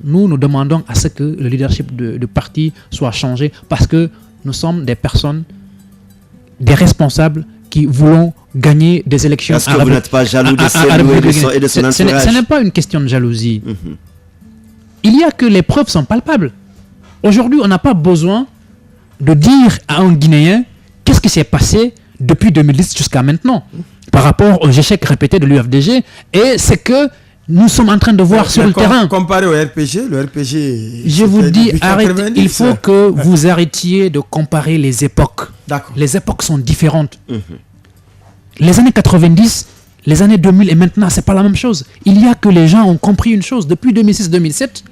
Nous demandons à ce que le leadership du parti soit changé parce que nous sommes des personnes, des responsables qui voulons gagner des élections. Est-ce que vous n'êtes pas jaloux de Cellou et de son entourage? Ce n'est pas une question de jalousie. Il y a que les preuves sont palpables. Aujourd'hui, on n'a pas besoin de dire à un Guinéen qu'est-ce qui s'est passé depuis 2010 jusqu'à maintenant par rapport aux échecs répétés de l'UFDG, et c'est que nous sommes en train de voir sur le terrain. Comparé au RPG, le RPG... Je vous dis, arrêtez, il faut que vous arrêtiez de comparer les époques. D'accord. Les époques sont différentes. Les années 90, les années 2000 et maintenant, c'est pas la même chose. Il y a que les gens ont compris une chose. Depuis 2006-2007,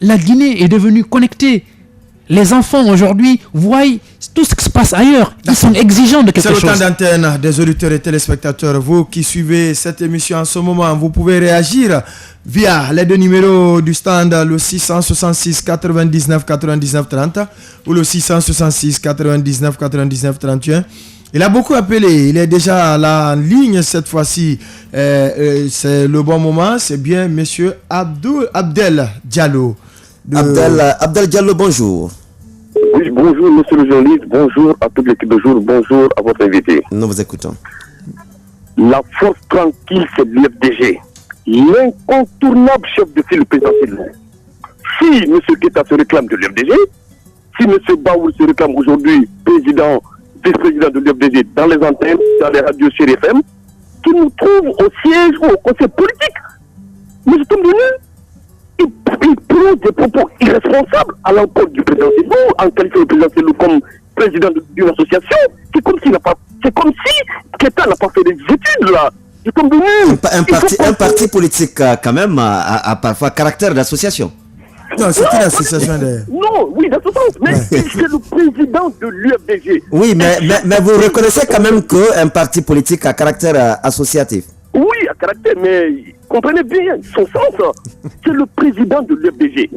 la Guinée est devenue connectée. Les enfants aujourd'hui voient tout ce qui se passe ailleurs. Ils sont exigeants de quelque chose. C'est le temps d'antenne des auditeurs et téléspectateurs. Vous qui suivez cette émission en ce moment, vous pouvez réagir via les deux numéros du stand, le 666 99 99 30 ou le 666 99 99 31. Il a beaucoup appelé, il est déjà à la ligne cette fois-ci. C'est le bon moment, c'est bien monsieur Abdel Diallo. Abdel Diallo, bonjour. Oui, bonjour monsieur le journaliste, bonjour à toute l'équipe de jour, bonjour à votre invité. Nous vous écoutons. La force tranquille, c'est l'UFDG, l'incontournable chef de file présidentiel. Si M. Keita se réclame de l'UFDG, si M. Baoul se réclame aujourd'hui président, vice-président de l'UFDG dans les antennes, dans les radios sur FM, qui nous trouve au siège ou au conseil politique, nous sommes venus. Il prend des propos irresponsables à l'encontre du président Sélou, en qualifiant le président Sélou comme président d'une association. C'est comme si Keita n'a pas fait des études là. C'est comme un parti politique quand même a parfois caractère d'association. Non, c'est une association de... Non, oui, d'association, mais c'est le président de l'UFDG. Oui, mais vous reconnaissez quand même qu'un parti politique a caractère associatif. Oui, à caractère, mais comprenez bien son sens. C'est le président de l'UFDG,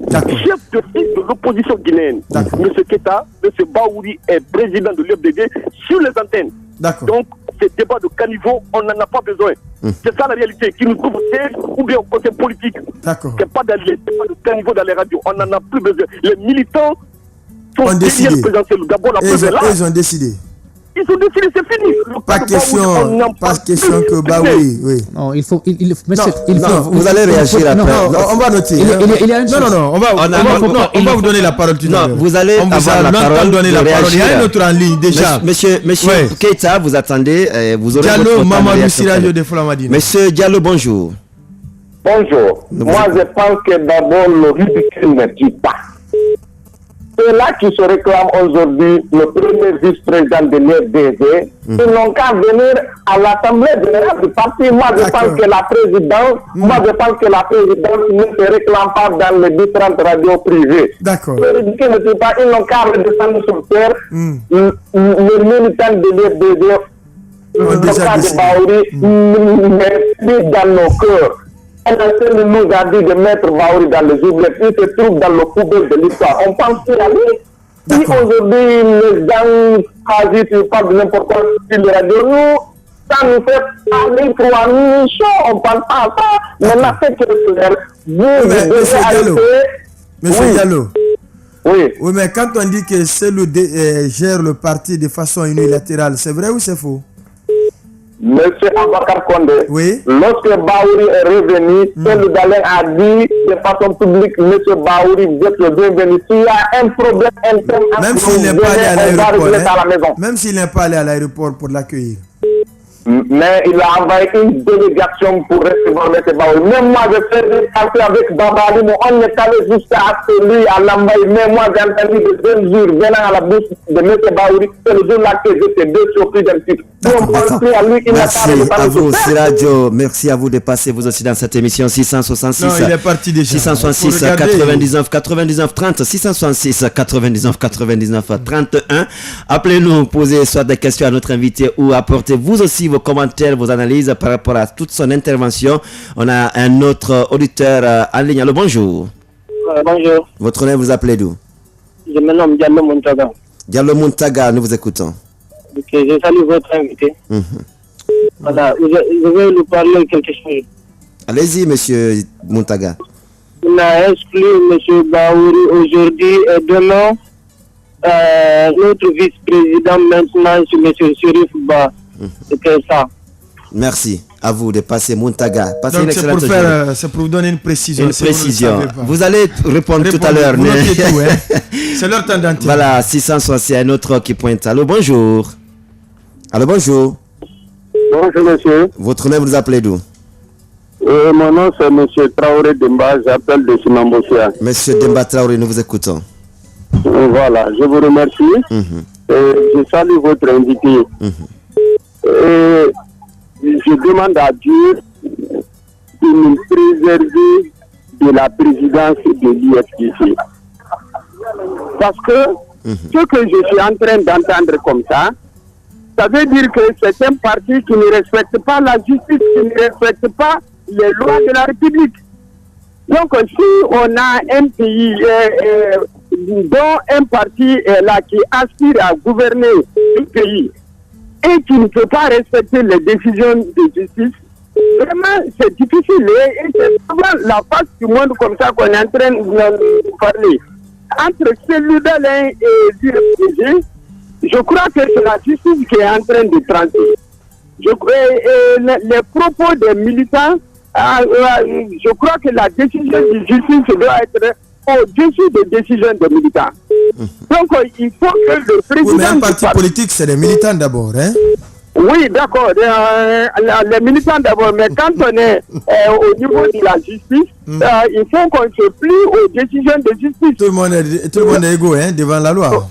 chef de file de l'opposition guinéenne. M. Keita, M. Baouri est président de l'UFDG sur les antennes. Donc, ces débats de caniveau, on n'en a pas besoin. C'est ça la réalité, qui nous trouve au siège ou bien au conseil politique. C'est pas de caniveau dans les radios, on n'en a plus besoin. Les militants sont derrière le président. D'abord, la preuve est là. Ils ont décidé. Ils ont décidé, c'est fini. Pas question que oui. Non, il faut. Vous allez réagir après. Non, on va noter. Non, on va vous donner la parole tout à l'heure. Vous allez avoir la parole. Donner la parole. Il y a un autre en ligne déjà. Monsieur Keita, vous attendez. Vous aurez Diallo, Mamadou Sirajo de Folamadine. Monsieur Diallo, bonjour. Bonjour. Moi, je pense que d'abord, le ridicule ne tue pas. Ceux-là qui se réclament aujourd'hui le premier vice-président de l'UFDG, ils n'ont qu'à venir à l'Assemblée générale du parti. Moi, je pense que la présidence, ne se réclame pas dans les différentes radios privées. D'accord. Le ridicule ne tue pas, ils n'ont qu'à redescendre sur terre. Les militants de l'UFDG, le cas de Baouri, mais dans nos cœurs. On nous a dit de mettre Baouri dans les oubliettes. Il se trouve dans le poubelle de l'histoire. On pense à lui. Si aujourd'hui les gens agissent, ils parlent de n'importe quoi sur les radios, nous, ça nous fait parler pour un chaud. On ne parle pas à ça. Maintenant, c'est que vous devez arrêter. Monsieur Diallo. Oui, mais quand on dit que Cellou gère le parti de façon unilatérale, c'est vrai ou c'est faux? Monsieur Abakar Kondé, lorsque Baouri est revenu, Cellou Dalein a dit de façon publique, Monsieur Baouri, vous êtes le bienvenu. S'il y a un problème interne, même s'il n'est pas allé à l'aéroport, même s'il n'est pas allé à l'aéroport pour l'accueillir. Mais il a envoyé une délégation pour recevoir M. Baouri. Même moi, je fais des affaires avec Babali, on est allé jusqu'à celui à Lambaye. Mais moi, j'ai entendu de jeunes jours venant à la bouche de M. Baouri. C'est le jour-là que j'étais surpris d'un titre. Merci à vous, Sirajo. Merci à vous de passer vous aussi dans cette émission 666. Non, il est parti déjà. 666 99 99 30 666 99 99 31. Appelez-nous, posez soit des questions à notre invité ou apportez vous aussi vos commentaires, vos analyses par rapport à toute son intervention. On a un autre auditeur en ligne. Allô, bonjour. Bonjour. Votre nom, vous appelez d'où? Je me nomme Diallo Muntaga. Diallo Muntaga, nous vous écoutons. Ok, je salue votre invité. Voilà, je vais lui parler quelque chose. Allez-y, monsieur Muntaga. On a exclu M. Baouri aujourd'hui et demain. Notre vice-président maintenant, c'est M. Chérif Ba. C'est ça. Merci à vous de passer Muntaga. Passez Donc une c'est excellente pour journée. c'est pour vous donner une précision. Une si vous ne le précision. savez pas. Vous allez répondre tout à l'heure. Vous mais- notez tout, hein. C'est leur temps d'antenne. Voilà, 660, un autre qui pointe. Allô, bonjour. Allô, bonjour. Bonjour monsieur. Votre nom, vous nous appelez d'où? Mon nom c'est M. Traoré Demba, j'appelle de Simambossia. Monsieur Demba Traoré, nous vous écoutons. Voilà, je vous remercie. Mhm. Je salue votre invité. Je demande à Dieu de nous préserver de la présidence de l'IFDC. Parce que ce que je suis en train d'entendre comme ça veut dire que c'est un parti qui ne respecte pas la justice, qui ne respecte pas les lois de la République. Donc, si on a un pays dont un parti est là qui aspire à gouverner le pays et qui ne peut pas respecter les décisions de justice, vraiment, c'est difficile. Et c'est souvent la face du monde comme ça qu'on est en train de parler. Entre Cellou-Dalein et l'UFDG, je crois que c'est la justice qui est en train de trancher. Les propos des militants, je crois que la décision de justice doit être au-dessus des décisions des militants. Donc, il faut que le président... Oui, mais un parti politique, c'est les militants d'abord, hein? Oui, d'accord, les militants d'abord, mais quand on est au niveau de la justice, il faut qu'on se plie aux décisions de justice. Tout le monde est égaux, hein, devant la loi.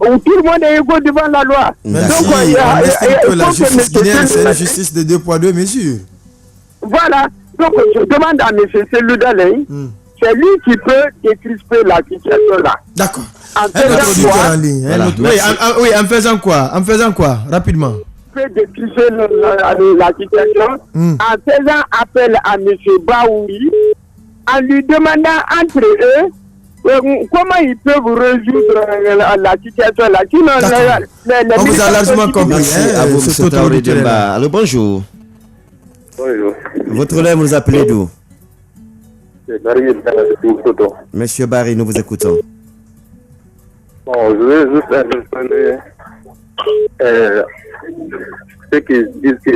Où tout le monde est égaux devant la loi. Même Donc, si on estime que la justice guinéenne, c'est une justice de 2 poids 2 mesures. Voilà. Donc, je demande à M. Cellou-Dalein, c'est lui qui peut décrisper la situation là. D'accord. En Un faisant autre auditeur quoi en ligne. Voilà, Oui, merci. oui, en faisant quoi? En faisant quoi? Rapidement. peut décrisper la situation en faisant appel à M. Baouri, en lui demandant entre eux comment ils peuvent résoudre la situation là. Sinon, on vous a largement compris. Merci à vous, M. Traoré Demba. Allô, bonjour. Bonjour. Votre nom, vous appelez d'où? C'est Barry Soto. Monsieur Barry, nous vous écoutons. Bon, je vais juste interpeller ceux qui disent que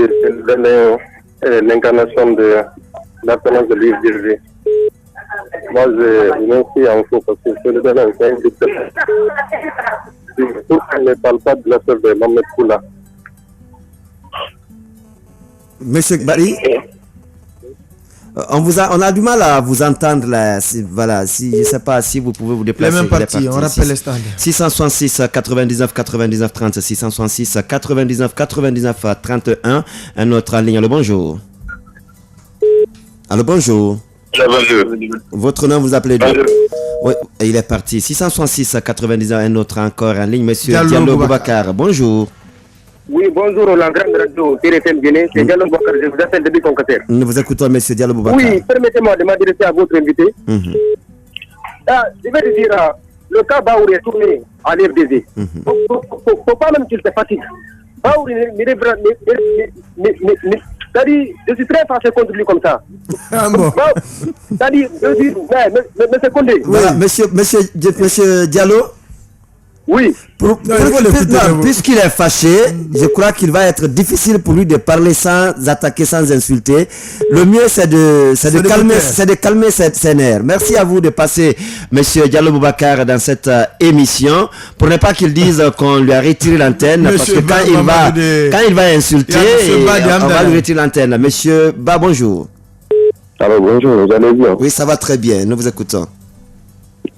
c'est l'incarnation de l'appartenance de l'UFDG. Moi, je m'inscris en faux parce que c'est un dictateur. Pourquoi ne parle pas de la sœur de Mohamed Koula? Monsieur Barry, on a du mal à vous entendre là. Voilà, je ne sais pas si vous pouvez vous déplacer. Les mêmes parties, on rappelle les standards. 666 99 99 30, 666 99 99 31. Un autre en ligne. Allô, bonjour. Allô, bonjour. Votre nom, vous appelez d'où? Oui, il est parti. 666 99, un autre encore en ligne. Monsieur Diallo Boubacar. Bonjour. Oui, bonjour, la grande radio TRFM Guinée, c'est Diallo Boubacar, je vous appelle depuis Concater. Nous vous écoutons, monsieur Diallo Boubacar. Oui, permettez-moi de m'adresser à votre invité. Je vais te dire, le cas Baouri est tourné à l'FDG. Faut pas même qu'il se fatigue. Baouri c'est-à-dire, je suis très fâché contre lui comme ça. Ah bon. C'est-à-dire, mais c'est Condé. Voilà, monsieur Diallo. Oui. Puisqu'il est fâché, je crois qu'il va être difficile pour lui de parler sans attaquer, sans insulter. Le mieux, c'est de calmer ses nerfs. Merci à vous de passer, monsieur Diallo Boubacar, dans cette émission, pour ne pas qu'il dise qu'on lui a retiré l'antenne, parce que quand il va insulter, on va lui retirer l'antenne. Monsieur Ba, bonjour. Alors, bonjour, vous allez bien? Oui, ça va très bien, nous vous écoutons.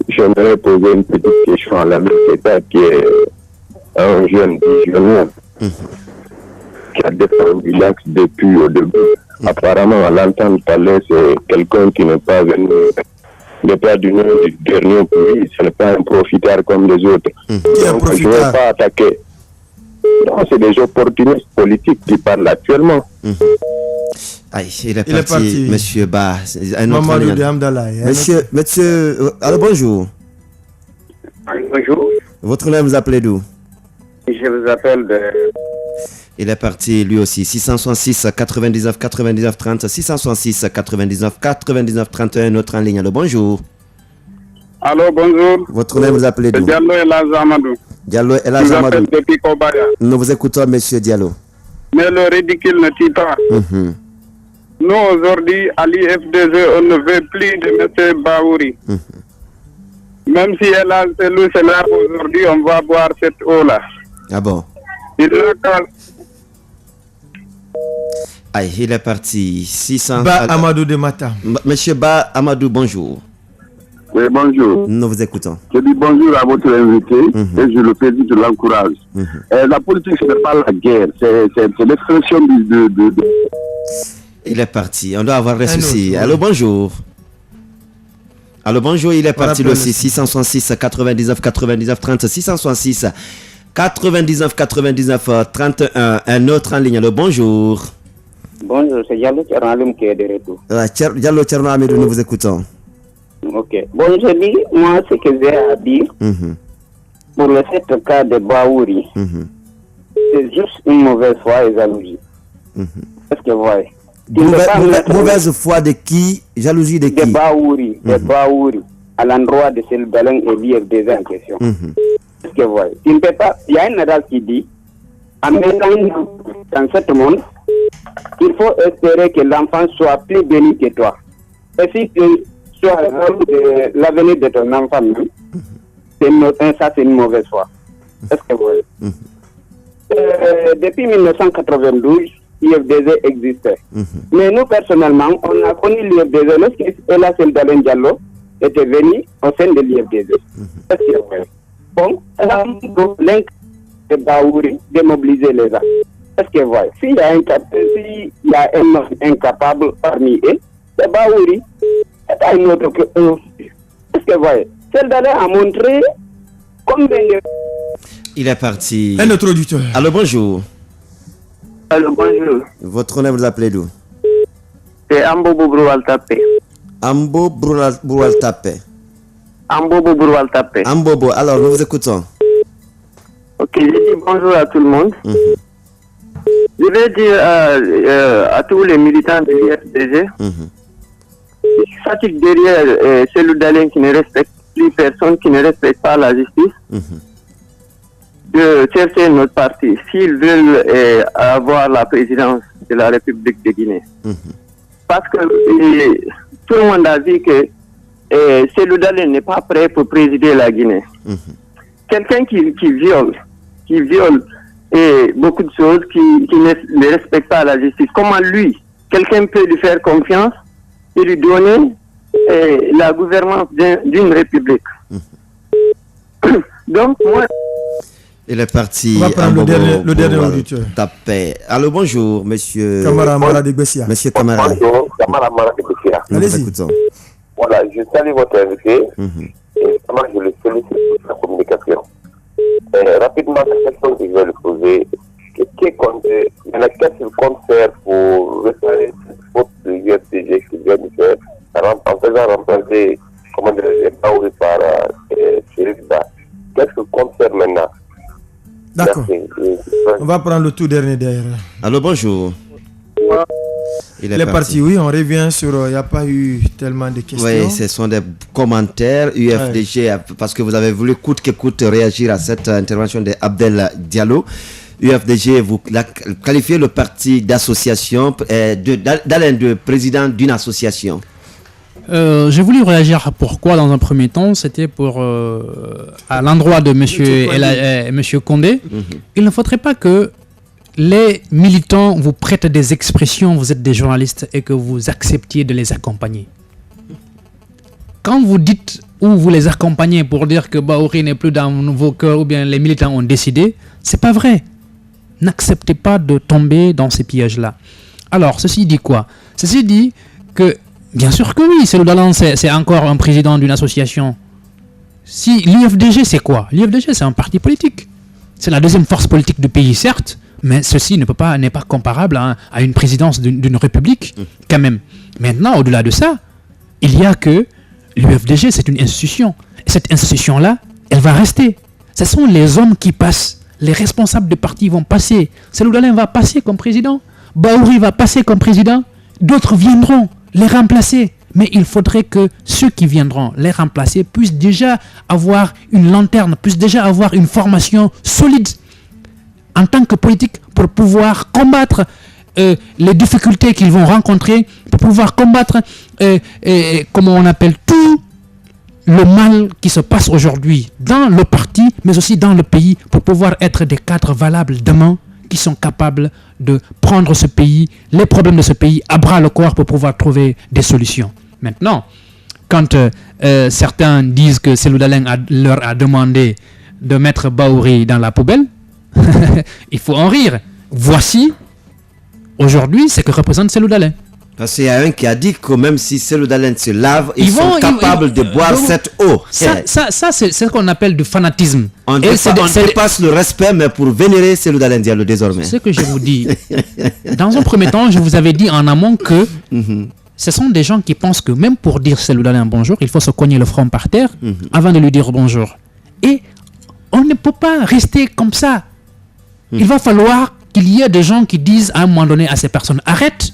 J'aimerais poser une petite question à l'ami Kéta, qui est un jeune visionnaire qui a défendu l'axe depuis au début. Apparemment, à l'entendre parler, c'est quelqu'un qui n'est pas venu, n'est pas du nom du dernier pays, ce n'est pas un profiteur comme les autres. Donc, je ne vais pas attaquer. Non, c'est des opportunistes politiques qui parlent actuellement. Aïe, il est parti, monsieur Ba. Monsieur, alors bonjour. Bonjour. Votre nom, vous appelez d'où? Je vous appelle de... Il est parti lui aussi. 666 99 99 30. 666 99 99 31. Notre en ligne. Allô, bonjour. Allô, bonjour. Votre nom, vous appelez d'où? Diallo El Azamadou. Diallo El Je vous Azamadou. appelle depuis Kobaya. Nous vous écoutons, monsieur Diallo. Mais le ridicule ne tue pas. Nous, aujourd'hui, à l'IFDG, on ne veut plus de M. Baouri. Même si elle a c'est là aujourd'hui, on va boire cette eau-là. Ah bon? Il est parti. 600. Ba Amadou de Mata. Monsieur Ba Amadou, bonjour. Oui, bonjour. Nous vous écoutons. Je dis bonjour à votre invité et je le félicite, je l'encourage. La politique, ce n'est pas la guerre, c'est l'expression de... Il est parti. On doit avoir des soucis. Allô, bonjour. Allô, bonjour. Il est parti le 666 99 99 30. 666 99 99 31. Un autre en ligne. Allô, bonjour. Bonjour, c'est Diallo Tchernoamidou qui est de retour. Diallo Tchernoamidou, nous vous écoutons. Ok. Bon, je dis, moi, ce que j'ai à dire pour le fait cas de Baouri, c'est juste une mauvaise foi et jalousie. Est-ce que vous voyez? Mauvaise foi de qui? Jalousie de qui? De Baouri, à l'endroit de Cellou Dalein et l'IFDG en question. Est-ce que vous voyez? Il ne peut pas. Il y a une adage qui dit, en mettant dans ce monde, il faut espérer que l'enfant soit plus béni que toi. Et si tu sois l'avenir de ton enfant, ça c'est une mauvaise foi. Est-ce que vous voyez? Depuis 1992, l'IFDG existait. Mais nous, personnellement, on a connu l'IFDG lorsqu'Ella Seldalen Diallo était venu au sein de l'IFDG. Est-ce que vous voyez? Bon, l'inc de Baouri de mobiliser les gens. Est-ce que vous voyez? S'il y a un homme incapable parmi eux, c'est Baouri. C'est un autre que eux. Est-ce que vous voyez? Seldalen a montré combien de... Il est parti. Un autre auditeur. Allô, bonjour. Allô, bonjour. Votre nom, vous appelez d'où? C'est Ambobo Broual-Tapé. Ambo Broual-Tapé. Ambobo Broual-Tapé. Ambobo, alors nous vous écoutons. Ok, je dis bonjour à tout le monde. Je vais dire à tous les militants de l'IFDG, je fatigue derrière Cellou Dalein qui ne respecte plus personne, qui ne respecte pas la justice, de chercher notre parti s'ils veulent avoir la présidence de la République de Guinée. Parce que tout le monde a vu que Cellou Dalein n'est pas prêt pour présider la Guinée. Quelqu'un qui viole beaucoup de choses, qui ne respecte pas la justice, comment lui, quelqu'un peut lui faire confiance et lui donner la gouvernance d'une république? Donc, moi... Il est parti. On va prendre le dernier auditeur. Tapé. Allô, bonjour, monsieur. Camara Mara de Bessia. Monsieur Camara. Bonjour, Camara Mara de Bessia. Nous vous Allez-y. écoutons. Voilà, je salue votre invité et vraiment je le félicite pour sa communication. Rapidement, la question que je vais lui poser, qu'est-ce qu'il compte faire pour réparer cette faute de l'UFDG qui vient de faire en faisant remplacer les Baouri par Chérif Ba? Qu'est-ce qu'il compte faire maintenant? D'accord. On va prendre le tout dernier derrière. Allô, bonjour. Il est parti, oui, on revient sur... Il n'y a pas eu tellement de questions. Oui, ce sont des commentaires UFDG, parce que vous avez voulu coûte que coûte réagir à cette intervention d'Abdel Diallo. UFDG, vous qualifiez le parti d'association, de président d'une association. J'ai voulu réagir. Pourquoi dans un premier temps? C'était pour à l'endroit de monsieur Condé. Il ne faudrait pas que les militants vous prêtent des expressions, vous êtes des journalistes, et que vous acceptiez de les accompagner. Quand vous dites ou vous les accompagnez pour dire que Baouri n'est plus dans vos cœurs ou bien les militants ont décidé, c'est pas vrai. N'acceptez pas de tomber dans ces pièges-là. Alors, ceci dit quoi? Ceci dit que, bien sûr que oui, Cellou Dalein, c'est encore un président d'une association. Si l'UFDG, c'est quoi? L'UFDG, c'est un parti politique. C'est la deuxième force politique du pays, certes, mais ceci n'est pas comparable à une présidence d'une république, quand même. Maintenant, au-delà de ça, il y a que l'UFDG, c'est une institution. Et cette institution-là, elle va rester. Ce sont les hommes qui passent. Les responsables de partis vont passer. Cellou Dalein va passer comme président. Bahouri va passer comme président. D'autres viendront les remplacer. Mais il faudrait que ceux qui viendront les remplacer puissent déjà avoir une lanterne, puissent déjà avoir une formation solide en tant que politique pour pouvoir combattre les difficultés qu'ils vont rencontrer, pour pouvoir combattre, comment on appelle, tout le mal qui se passe aujourd'hui dans le parti, mais aussi dans le pays, pour pouvoir être des cadres valables demain, qui sont capables de prendre ce pays, les problèmes de ce pays à bras le corps pour pouvoir trouver des solutions. Maintenant, quand certains disent que Cellou Dalein leur a demandé de mettre Bahouri dans la poubelle, il faut en rire. Voici aujourd'hui ce que représente Cellou Dalein. Parce qu'il y a un qui a dit que même si Cellou Dalein se lave, ils sont capables de boire cette eau. Ça c'est ce qu'on appelle du fanatisme. On dépasse le respect, mais pour vénérer Cellou Dalein Diallo désormais. Ce que je vous dis, dans un premier temps, je vous avais dit en amont que ce sont des gens qui pensent que même pour dire Cellou Dalein bonjour, il faut se cogner le front par terre avant de lui dire bonjour. Et on ne peut pas rester comme ça. Il va falloir qu'il y ait des gens qui disent à un moment donné à ces personnes, arrête.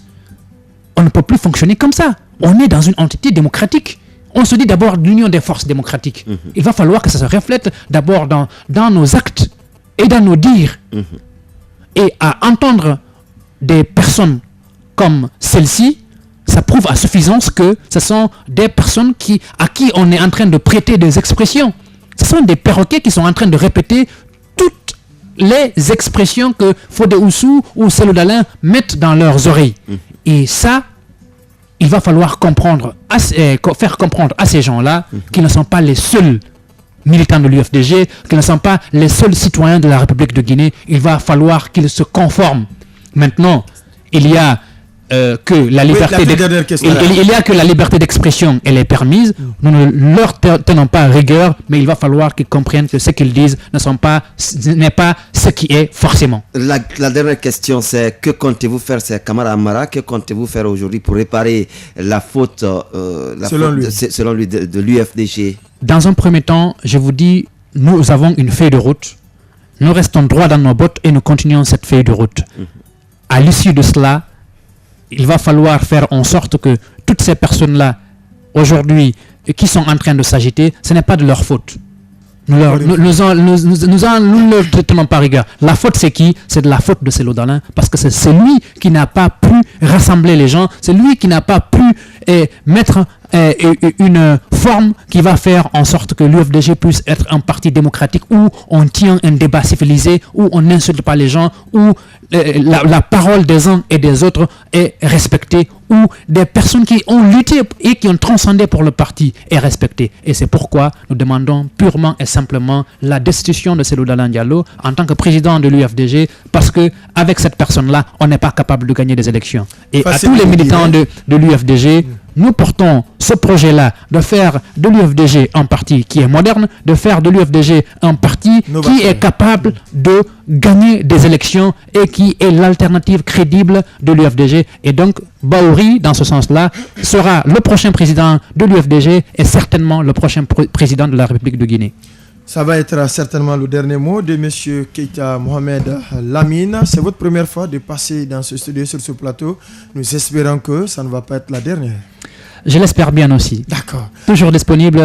On ne peut plus fonctionner comme ça. On est dans une entité démocratique. On se dit d'abord l'union des forces démocratiques. Il va falloir que ça se reflète d'abord dans nos actes et dans nos dires. Et à entendre des personnes comme celle-ci, ça prouve à suffisance que ce sont des personnes à qui on est en train de prêter des expressions. Ce sont des perroquets qui sont en train de répéter toutes les expressions que Fodé Oussou ou Cellou Dalein mettent dans leurs oreilles. Et ça, il va falloir faire comprendre à ces gens-là qu'ils ne sont pas les seuls militants de l'UFDG, qu'ils ne sont pas les seuls citoyens de la République de Guinée. Il va falloir qu'ils se conforment. Maintenant, il y a que la liberté la liberté d'expression, elle est permise. Nous ne leur tenons pas rigueur, mais il va falloir qu'ils comprennent que ce qu'ils disent n'est pas ce qui est forcément. La dernière question, c'est que comptez-vous faire, c'est Kamara Amara, que comptez-vous faire aujourd'hui pour réparer la faute, selon lui de l'UFDG? Dans un premier temps, je vous dis, nous avons une feuille de route. Nous restons droits dans nos bottes et nous continuons cette feuille de route. À l'issue de cela, il va falloir faire en sorte que toutes ces personnes-là, aujourd'hui, qui sont en train de s'agiter, ce n'est pas de leur faute. Nous ne leur tenons pas rigueur. La faute, c'est qui? C'est de la faute de Cellou Dalein, parce que c'est lui qui n'a pas pu rassembler les gens, c'est lui qui n'a pas pu mettre une forme qui va faire en sorte que l'UFDG puisse être un parti démocratique où on tient un débat civilisé, où on n'insulte pas les gens, où la parole des uns et des autres est respectée, où des personnes qui ont lutté et qui ont transcendé pour le parti est respectée. Et c'est pourquoi nous demandons purement et simplement la destitution de Cellou Dalein Diallo en tant que président de l'UFDG, parce que avec cette personne-là, on n'est pas capable de gagner des élections. Et à tous les militants de l'UFDG, nous portons ce projet-là de faire de l'UFDG un parti qui est moderne, de faire de l'UFDG un parti qui est capable de gagner des élections et qui est l'alternative crédible de l'UFDG. Et donc, Bahouri, dans ce sens-là, sera le prochain président de l'UFDG et certainement le prochain président de la République de Guinée. Ça va être certainement le dernier mot de M. Keita Mohamed Lamine. C'est votre première fois de passer dans ce studio, sur ce plateau. Nous espérons que ça ne va pas être la dernière. Je l'espère bien aussi. D'accord. Toujours disponible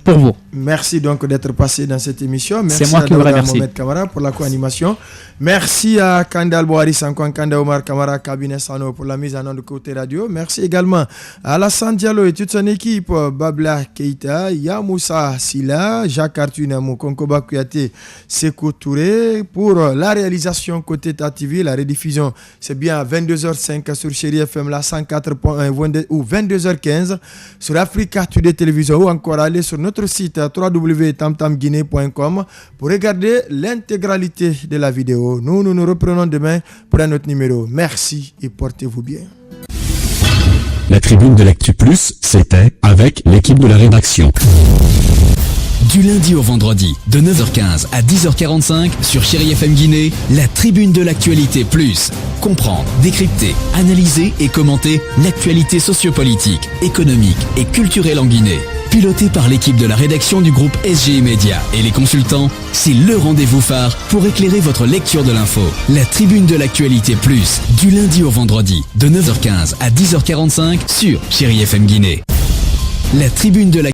pour vous. Merci donc d'être passé dans cette émission. Merci C'est moi qui vous remercie. Mohamed Kamara pour la co-animation. Merci à Kandal Boari Sankwan, Kanda Omar Kamara, Cabinet Sano pour la mise en onde de Côté Radio. Merci également à Alassane Diallo et toute son équipe, Babla Keita, Yamoussa Silla, Jacques Artunamou, Konkoba Kouyaté, Sekou Touré pour la réalisation Côté TV. La rediffusion, c'est bien à 22h05 sur Chéri FM, la 104.1 ou 22h15 sur Africa Today Télévision, ou encore aller sur notre site www.tamtamguinée.com pour regarder l'intégralité de la vidéo. Nous nous reprenons demain pour un autre numéro. Merci et portez-vous bien. La tribune de l'Actu Plus, c'était avec l'équipe de la rédaction. Du lundi au vendredi, de 9h15 à 10h45 sur Chéri FM Guinée, la tribune de l'actualité plus. Comprendre, décrypter, analyser et commenter l'actualité sociopolitique, économique et culturelle en Guinée. Piloté par l'équipe de la rédaction du groupe SGI Média et les consultants, c'est le rendez-vous phare pour éclairer votre lecture de l'info. La tribune de l'actualité plus, du lundi au vendredi, de 9h15 à 10h45 sur Chéri FM Guinée. La tribune de la